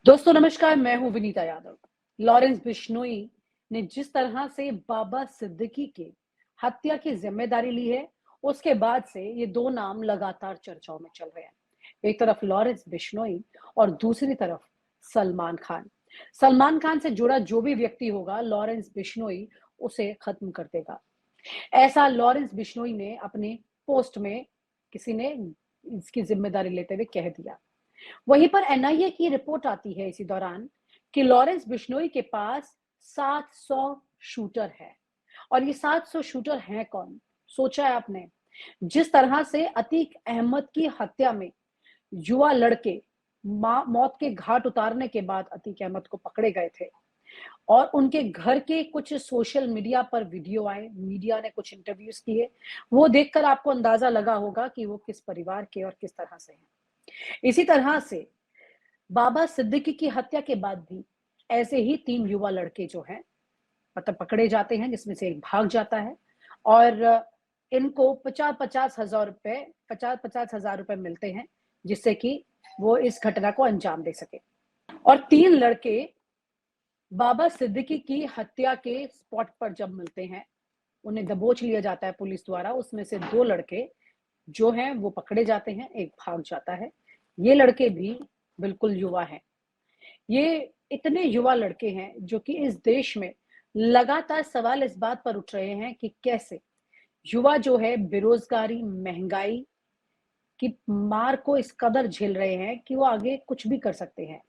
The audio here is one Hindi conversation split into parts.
दोस्तों नमस्कार, मैं हूं विनीता यादव। लॉरेंस बिश्नोई ने जिस तरह से बाबा सिद्दीकी के हत्या की जिम्मेदारी ली है, उसके बाद से ये दो नाम लगातार चर्चाओं में चल रहे हैं। एक तरफ लॉरेंस बिश्नोई और दूसरी तरफ सलमान खान। सलमान खान से जुड़ा जो भी व्यक्ति होगा, लॉरेंस बिश्नोई उसे खत्म कर देगा। ऐसा लॉरेंस बिश्नोई ने अपने पोस्ट में किसी ने इसकी जिम्मेदारी लेते हुए कह दिया। वहीं पर एनआईए की रिपोर्ट आती है इसी दौरान कि लॉरेंस बिश्नोई के पास 700 शूटर है। और ये 700 शूटर हैं कौन? सोचा है आपने? जिस तरह से अतीक अहमद की हत्या में युवा लड़के मौत के घाट उतारने के बाद अतीक अहमद को पकड़े गए थे और उनके घर के कुछ सोशल मीडिया पर वीडियो आए, मीडिया ने कुछ इंटरव्यूज किए, वो देखकर आपको अंदाजा लगा होगा कि वो किस परिवार के और किस तरह से हैं। इसी तरह से बाबा सिद्दीकी की हत्या के बाद भी ऐसे ही 3 युवा लड़के जो हैं मतलब पकड़े जाते हैं, जिसमें से एक भाग जाता है और इनको 50-50 हजार रुपए मिलते हैं, जिससे कि वो इस घटना को अंजाम दे सके। और 3 लड़के बाबा सिद्दीकी की हत्या के स्पॉट पर जब मिलते हैं, उन्हें दबोच लिया जाता है पुलिस द्वारा। उसमें से 2 लड़के जो हैं वो पकड़े जाते हैं, एक भाग जाता है। ये लड़के भी बिल्कुल युवा हैं। ये इतने युवा लड़के हैं जो कि इस देश में लगातार सवाल इस बात पर उठ रहे हैं कि कैसे युवा जो है बेरोजगारी, महंगाई की मार को इस कदर झेल रहे हैं कि वो आगे कुछ भी कर सकते हैं।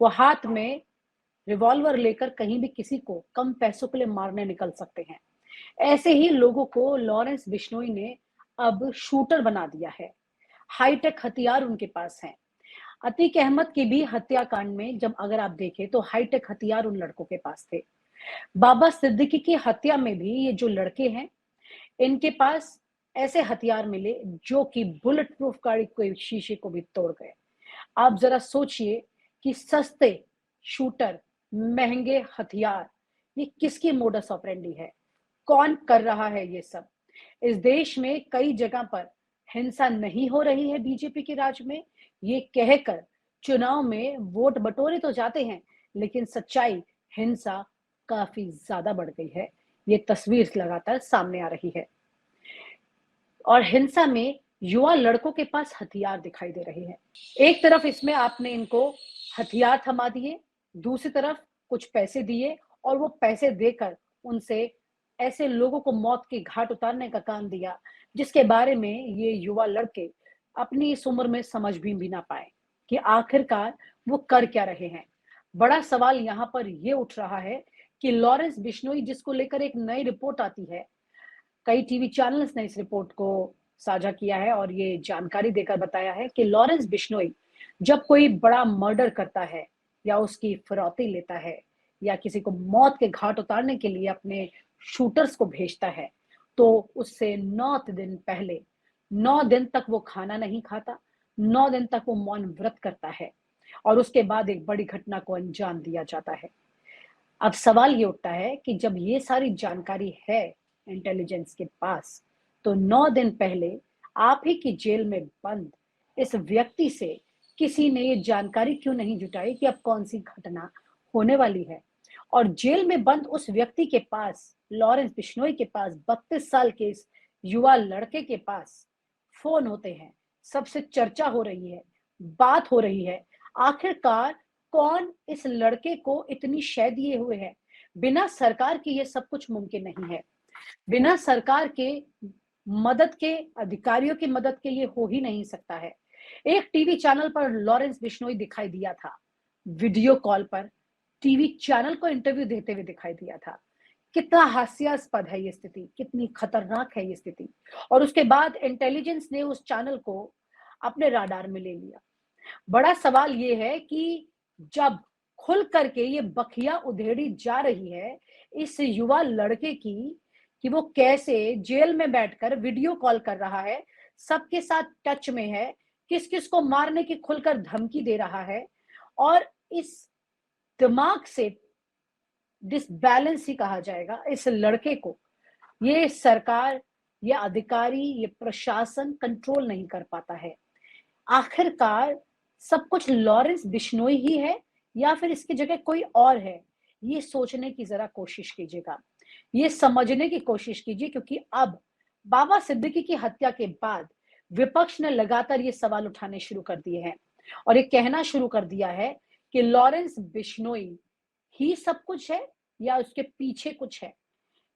वो हाथ में रिवॉल्वर लेकर कहीं भी किसी को कम पैसों के लिए मारने निकल सकते हैं। ऐसे ही लोगों को लॉरेंस बिश्नोई ने अब शूटर बना दिया है। हाईटेक हथियार उनके पास हैं। अतीक अहमद की भी हत्याकांड में जब अगर आप देखें तो हाईटेक हथियार उन लड़कों के पास थे। बाबा सिद्दीकी की हत्या में भी ये जो लड़के हैं, इनके पास ऐसे हथियार मिले जो कि बुलेट प्रूफ गाड़ी के शीशे को भी तोड़ गए। आप जरा सोचिए कि सस्ते शूटर, महंगे हथियार, ये किसकी मोडस ऑपरेंडी है? कौन कर रहा है ये सब? इस देश में कई जगह पर हिंसा नहीं हो रही है बीजेपी के राज में, ये कहकर चुनाव में वोट बटोरे तो जाते हैं, लेकिन सच्चाई हिंसा काफी ज्यादा बढ़ गई है। ये तस्वीर लगातार सामने आ रही है और हिंसा में युवा लड़कों के पास हथियार दिखाई दे रहे हैं। एक तरफ इसमें आपने इनको हथियार थमा दिए, दूसरी तरफ कुछ पैसे दिए और वो पैसे देकर उनसे ऐसे लोगों को मौत के घाट उतारने का काम दिया, जिसके बारे में ये युवा लड़के अपनी इस उम्र में समझ भी ना पाए कि आखिरकार वो कर क्या रहे हैं। बड़ा सवाल यहाँ पर ये उठ रहा है कि लॉरेंस बिश्नोई, जिसको लेकर एक नई रिपोर्ट आती है, कई टीवी चैनल्स ने इस रिपोर्ट को साझा किया है और ये जानकारी देकर बताया है कि लॉरेंस बिश्नोई जब कोई बड़ा मर्डर करता है या उसकी फिरौती लेता है या किसी को मौत के घाट उतारने के लिए अपने शूटर्स को भेजता है, तो उससे 9 दिन पहले 9 दिन तक वो खाना नहीं खाता, 9 दिन तक वो मौन व्रत करता है और उसके बाद एक बड़ी घटना को अंजाम दिया जाता है। अब सवाल ये उठता है कि जब ये सारी जानकारी है इंटेलिजेंस के पास, तो 9 दिन पहले आप ही की जेल में बंद इस व्यक्ति से किसी ने ये जानकारी क्यों नहीं जुटाई कि अब कौन सी घटना होने वाली है? और जेल में बंद उस व्यक्ति के पास, लॉरेंस बिश्नोई के पास, 32 साल के इस युवा लड़के के पास फोन होते हैं, सबसे चर्चा हो रही है, बात हो रही है। आखिरकार कौन इस लड़के को इतनी शय दिए हुए है? बिना सरकार के ये सब कुछ मुमकिन नहीं है। बिना सरकार के मदद के, अधिकारियों की मदद के, ये हो ही नहीं सकता है। एक टीवी चैनल पर लॉरेंस बिश्नोई दिखाई दिया था, वीडियो कॉल पर टीवी चैनल को इंटरव्यू देते हुए दिखाई दिया था। कितना हास्यास्पद है ये स्थिति, कितनी खतरनाक है ये स्थिति। और उसके बाद इंटेलिजेंस ने उस चैनल को अपने राडार में ले लिया। बड़ा सवाल ये है कि जब खुल करके ये बखिया उधेड़ी जा रही है इस युवा लड़के की, कि वो कैसे जेल में बैठकर वीडियो कॉल कर रहा है, सबके साथ टच में है, किस किस को मारने की खुलकर धमकी दे रहा है, और इस दिमाग से डिसबैलेंस ही कहा जाएगा इस लड़के को, ये सरकार, ये अधिकारी, ये प्रशासन कंट्रोल नहीं कर पाता है। आखिरकार सब कुछ लॉरेंस बिश्नोई ही है या फिर इसकी जगह कोई और है? ये सोचने की जरा कोशिश कीजिएगा। ये समझने की कोशिश कीजिए, क्योंकि अब बाबा सिद्दीकी की हत्या के बाद विपक्ष ने लगातार ये सवाल उठाने शुरू कर दिए हैं और ये कहना शुरू कर दिया है कि लॉरेंस बिश्नोई ही सब कुछ है या उसके पीछे कुछ है।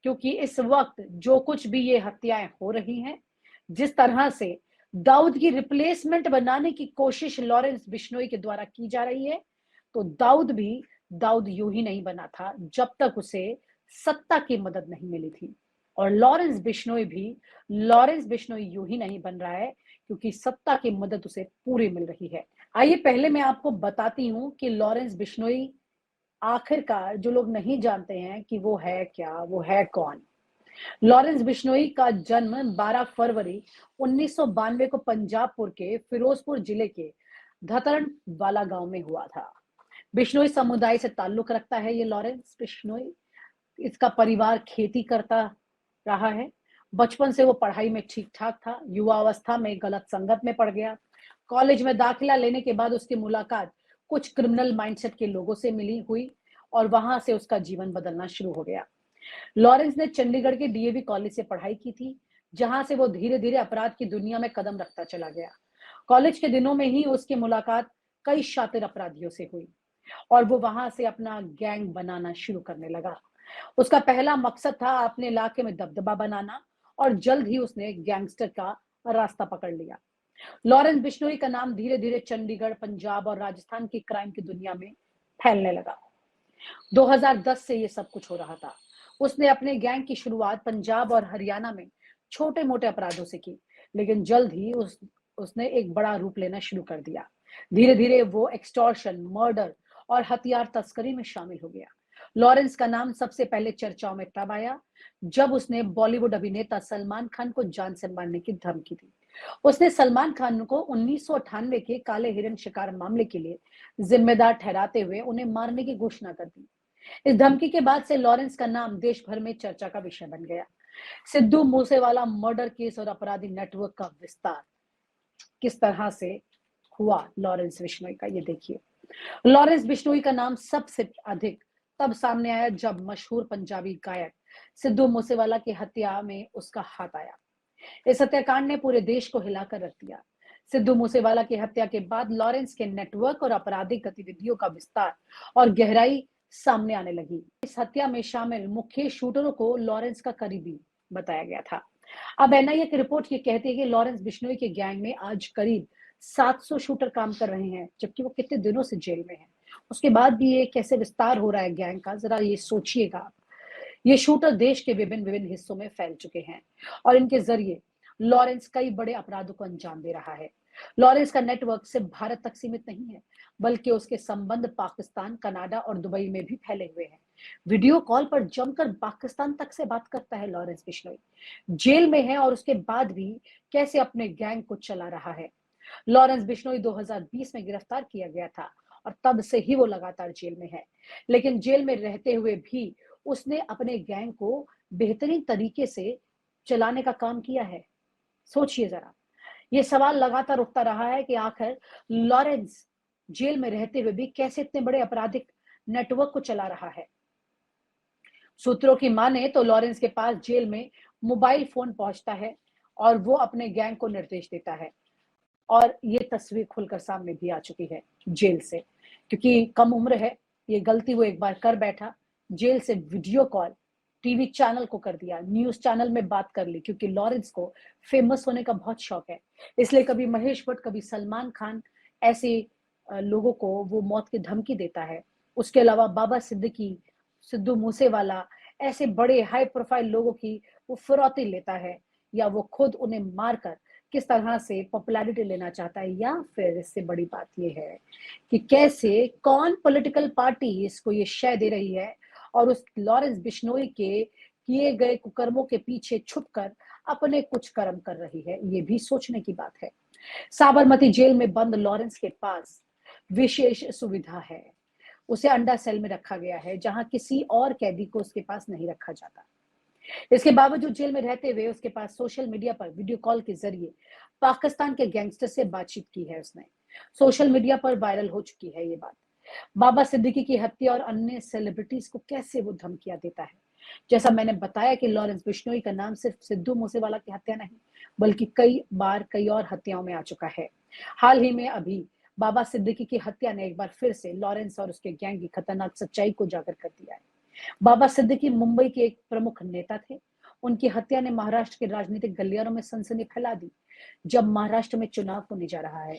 क्योंकि इस वक्त जो कुछ भी ये हत्याएं हो रही हैं, जिस तरह से दाऊद की रिप्लेसमेंट बनाने की कोशिश लॉरेंस बिश्नोई के द्वारा की जा रही है, तो दाऊद भी दाऊद यूं ही नहीं बना था जब तक उसे सत्ता की मदद नहीं मिली थी। और लॉरेंस बिश्नोई यूं ही नहीं बन रहा है क्योंकि सत्ता की मदद उसे पूरी मिल रही है। आइए पहले मैं आपको बताती हूं कि लॉरेंस बिश्नोई आखिरकार, जो लोग नहीं जानते हैं कि वो है क्या, वो है कौन। लॉरेंस बिश्नोई का जन्म 12 फरवरी 1992 को पंजाबपुर के फिरोजपुर जिले के धतरण वाला गांव में हुआ था। बिश्नोई समुदाय से ताल्लुक रखता है ये लॉरेंस बिश्नोई। इसका परिवार खेती करता रहा है। बचपन से वो पढ़ाई में ठीक ठाक था। युवावस्था में गलत संगत में पड़ गया। कॉलेज में दाखिला लेने के बाद उसकी मुलाकात कुछ क्रिमिनल माइंडसेट के लोगों से मिली हुई और वहां से उसका जीवन बदलना शुरू हो गया। लॉरेंस ने चंडीगढ़ के डीएवी कॉलेज से पढ़ाई की थी, जहां से वो धीरे धीरे अपराध की दुनिया में कदम रखता चला गया। कॉलेज के दिनों में ही उसकी मुलाकात कई शातिर अपराधियों से हुई और वो वहां से अपना गैंग बनाना शुरू करने लगा। उसका पहला मकसद था अपने इलाके में दबदबा बनाना और जल्द ही उसने गैंगस्टर का रास्ता पकड़ लिया। लॉरेंस बिश्नोई का नाम धीरे धीरे चंडीगढ़, पंजाब और राजस्थान की क्राइम की दुनिया में फैलने लगा। 2010 से ये सब कुछ हो रहा था। उसने अपने गैंग की शुरुआत पंजाब और हरियाणा में छोटे मोटे अपराधों से की, लेकिन जल्द ही उसने एक बड़ा रूप लेना शुरू कर दिया। धीरे धीरे वो एक्सटॉर्शन, मर्डर और हथियार तस्करी में शामिल हो गया। लॉरेंस का नाम सबसे पहले चर्चाओं में तब आया जब उसने बॉलीवुड अभिनेता सलमान खान को जान से मारने की धमकी दी। उसने सलमान खान को 1998 के काले हिरण शिकार मामले के लिए जिम्मेदार ठहराते हुए उन्हें मारने की घोषणा कर दी। इस धमकी के बाद से लॉरेंस का नाम देश भर में चर्चा का विषय बन गया। सिद्धू मूसेवाला मर्डर केस और अपराधी नेटवर्क का विस्तार किस तरह से हुआ लॉरेंस बिश्नोई का, ये देखिए। लॉरेंस बिश्नोई का नाम सबसे अधिक तब सामने आया जब मशहूर पंजाबी गायक सिद्धू मूसेवाला की हत्या में उसका हाथ आया। इस हत्याकांड ने पूरे देश को हिलाकर रख दिया। सिद्धू मूसेवाला की हत्या के बाद लॉरेंस के नेटवर्क और आपराधिक गतिविधियों का विस्तार और गहराई सामने आने लगी। इस हत्या में शामिल मुख्य शूटरों को लॉरेंस का करीबी बताया गया था। अब एनआईए की रिपोर्ट ये कहती है कि लॉरेंस बिश्नोई के गैंग में आज करीब 700 शूटर काम कर रहे हैं, जबकि वो कितने दिनों से जेल में हैं। उसके बाद भी ये कैसे विस्तार हो रहा है गैंग का, जरा ये सोचिएगा। ये शूटर देश के विभिन्न विभिन्न हिस्सों में फैल चुके हैं और इनके जरिए लॉरेंस कई बड़े अपराधों को अंजाम दे रहा है। लॉरेंस का नेटवर्क सिर्फ भारत तक सीमित नहीं है, बल्कि उसके संबंध पाकिस्तान, कनाडा और दुबई में भी फैले हुए हैं। वीडियो कॉल पर जमकर पाकिस्तान तक से बात करता है लॉरेंस बिश्नोई। जेल में है और उसके बाद भी कैसे अपने गैंग को चला रहा है। लॉरेंस बिश्नोई 2020 में गिरफ्तार किया गया था और तब से ही वो लगातार जेल में है। लेकिन जेल में रहते हुए भी उसने अपने गैंग को बेहतरीन तरीके से चलाने का काम किया है। सोचिए जरा, ये सवाल लगातार उठता रहा है कि आखिर लॉरेंस जेल में रहते हुए भी कैसे इतने बड़े आपराधिक नेटवर्क को चला रहा है। सूत्रों की माने तो लॉरेंस के पास जेल में मोबाइल फोन पहुंचता है और वो अपने गैंग को निर्देश देता है। और ये तस्वीर खुलकर सामने भी आ चुकी है जेल से, क्योंकि कम उम्र है, ये गलती वो एक बार कर बैठा। जेल से वीडियो कॉल टीवी चैनल को कर दिया, न्यूज चैनल में बात कर ली, क्योंकि लॉरेंस को फेमस होने का बहुत शौक है। इसलिए कभी महेश भट्ट, कभी सलमान खान, ऐसे लोगों को वो मौत की धमकी देता है। उसके अलावा बाबा सिद्दीकी, सिद्धू मूसेवाला, ऐसे बड़े हाई प्रोफाइल लोगों की वो फिरौती लेता है, या वो खुद उन्हें मारकर किस तरह से पॉपुलैरिटी लेना चाहता है। या फिर इससे बड़ी बात यह है कि कैसे कौन पॉलिटिकल पार्टी इसको ये शय दे रही है और उस लॉरेंस बिश्नोई के किए गए कुकर्मों के पीछे छुपकर अपने कुछ कर्म कर रही है। ये भी सोचने की बात है। साबरमती जेल में बंद लॉरेंस के पास विशेष सुविधा है। उसे अंडा सेल में रखा गया है, जहां किसी और कैदी को उसके पास नहीं रखा जाता। इसके बावजूद जेल में रहते हुए उसके पास सोशल मीडिया पर वीडियो कॉल के जरिए पाकिस्तान के गैंगस्टर से बातचीत की है उसने। सोशल मीडिया पर वायरल हो चुकी है ये बात। बाबा सिद्दीकी की हत्या और अन्य सेलिब्रिटीज को कैसे वो धमकियां देता है। जैसा मैंने बताया कि लॉरेंस बिश्नोई का नाम सिर्फ सिद्धू मूसेवाला की हत्या नहीं, बल्कि कई बार कई और हत्याओं में आ चुका है। हाल ही में अभी बाबा सिद्दीकी की हत्या ने एक बार फिर से लॉरेंस और उसके गैंग की खतरनाक सच्चाई को उजागर कर दिया है। बाबा सिद्दीकी मुंबई के एक प्रमुख नेता थे। उनकी हत्या ने महाराष्ट्र के राजनीतिक गलियारों में सनसनी फैला दी। जब महाराष्ट्र में चुनाव होने जा रहा है,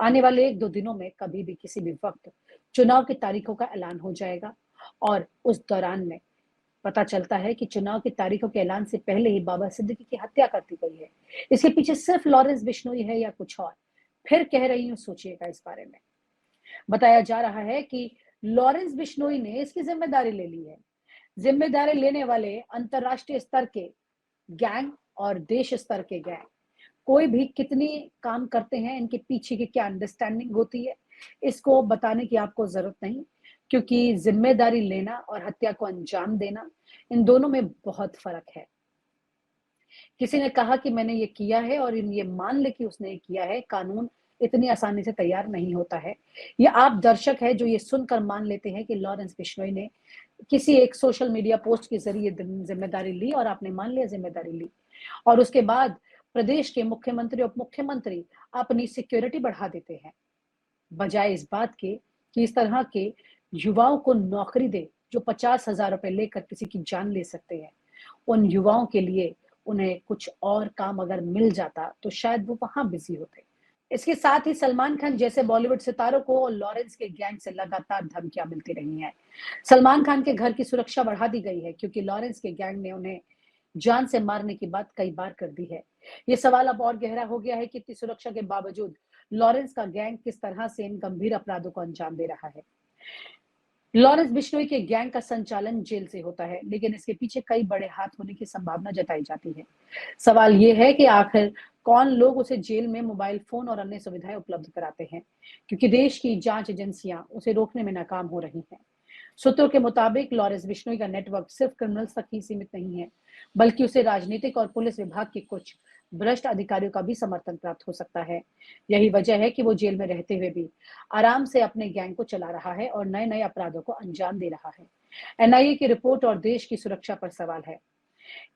आने वाले 1-2 दिनों में कभी भी किसी भी वक्त चुनाव की तारीखों का ऐलान हो जाएगा और उस दौरान में पता चलता है कि चुनाव की तारीखों के ऐलान से पहले ही बाबा सिद्दीकी की हत्या कर दी गई है। इसके पीछे सिर्फ लॉरेंस बिश्नोई है या कुछ और? फिर कह रही हूं, सोचिएगा इस बारे में। बताया जा रहा है कि लॉरेंस बिश्नोई ने इसकी जिम्मेदारी ले ली है। जिम्मेदारी लेने वाले अंतरराष्ट्रीय स्तर के गैंग और देश स्तर के गैंग कोई भी कितनी काम करते हैं, इनके पीछे की क्या अंडरस्टैंडिंग होती है, इसको बताने की आपको जरूरत नहीं, क्योंकि जिम्मेदारी लेना और हत्या को अंजाम देना, इन दोनों में बहुत फर्क है। किसी ने कहा कि मैंने ये किया है और ये मान ले कि उसने ये किया है, कानून इतनी आसानी से तैयार नहीं होता है। ये आप दर्शक है जो ये सुनकर मान लेते हैं कि लॉरेंस बिश्नोई ने किसी एक सोशल मीडिया पोस्ट के जरिए जिम्मेदारी ली और आपने मान लिया जिम्मेदारी ली, और उसके बाद प्रदेश के मुख्यमंत्री उप मुख्यमंत्री अपनी सिक्योरिटी बढ़ा देते हैं, बजाय इस बात के कि इस तरह के युवाओं को नौकरी दे जो 50,000 रुपए लेकर किसी की जान ले सकते हैं। उन युवाओं के लिए उन्हें कुछ और काम अगर मिल जाता तो शायद वो वहां बिजी होते। इसके साथ ही सलमान खान जैसे बॉलीवुड सितारों को लॉरेंस के गैंग से लगातार धमकियां मिलती रही हैं। सलमान खान के घर की सुरक्षा बढ़ा दी गई है क्योंकि लॉरेंस के गैंग ने उन्हें जान से मारने की बात कई बार कर दी है। ये सवाल अब और गहरा हो गया है कि इतनी सुरक्षा के बावजूद लॉरेंस का गैंग किस तरह से इन गंभीर अपराधों को अंजाम दे रहा है। लॉरेंस बिश्नोई के गैंग का संचालन जेल से होता है, लेकिन इसके पीछे कई बड़े हाथ होने की संभावना जताई जाती है। सवाल ये है कि आखिर कौन लोग उसे जेल में मोबाइल फोन और अन्य सुविधाएं उपलब्ध कराते हैं, क्योंकि देश की जांच एजेंसियां उसे रोकने में नाकाम हो रही हैं। सूत्रों के मुताबिक लॉरेंस बिश्नोई का नेटवर्क सिर्फ क्रिमिनल्स तक ही सीमित नहीं है, बल्कि उसे राजनीतिक और पुलिस विभाग के कुछ भ्रष्ट अधिकारियों का भी समर्थन प्राप्त हो सकता है। यही वजह है कि वो जेल में रहते हुए भी आराम से अपने गैंग को चला रहा है और नए नए अपराधों को अंजाम दे रहा है। एनआईए की रिपोर्ट और देश की सुरक्षा पर सवाल है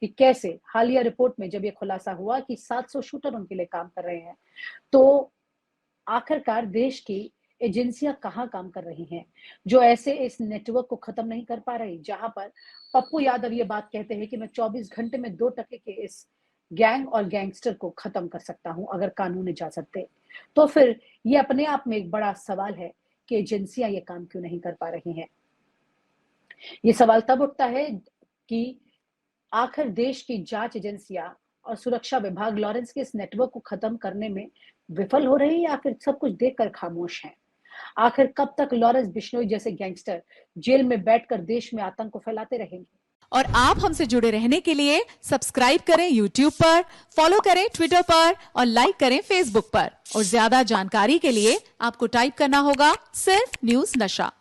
कि कैसे हालिया रिपोर्ट में जब यह खुलासा हुआ कि 700 शूटर उनके लिए काम कर रहे हैं, तो आखिरकार देश की एजेंसियां कहां काम कर रही हैं जो ऐसे इस नेटवर्क को खत्म नहीं कर पा रही। जहां पर पप्पू यादव ये बात कहते हैं कि मैं 24 घंटे में 2% के इस गैंग और गैंगस्टर को खत्म कर सकता हूं अगर कानून इजाजत दे। तो फिर ये अपने आप में एक बड़ा सवाल है कि एजेंसियां ये काम क्यों नहीं कर पा रही हैं। ये सवाल तब उठता है कि आखिर देश की जांच एजेंसियां और सुरक्षा विभाग लॉरेंस के इस नेटवर्क को खत्म करने में विफल हो रहे हैं या फिर सब कुछ देखकर खामोश हैं। आखिर कब तक लॉरेंस बिश्नोई जैसे गैंगस्टर जेल में बैठकर देश में आतंक को फैलाते रहेंगे? और आप हमसे जुड़े रहने के लिए सब्सक्राइब करें YouTube पर, फॉलो करें Twitter पर और लाइक करें Facebook पर। और ज्यादा जानकारी के लिए आपको टाइप करना होगा सिर्फ न्यूज नशा।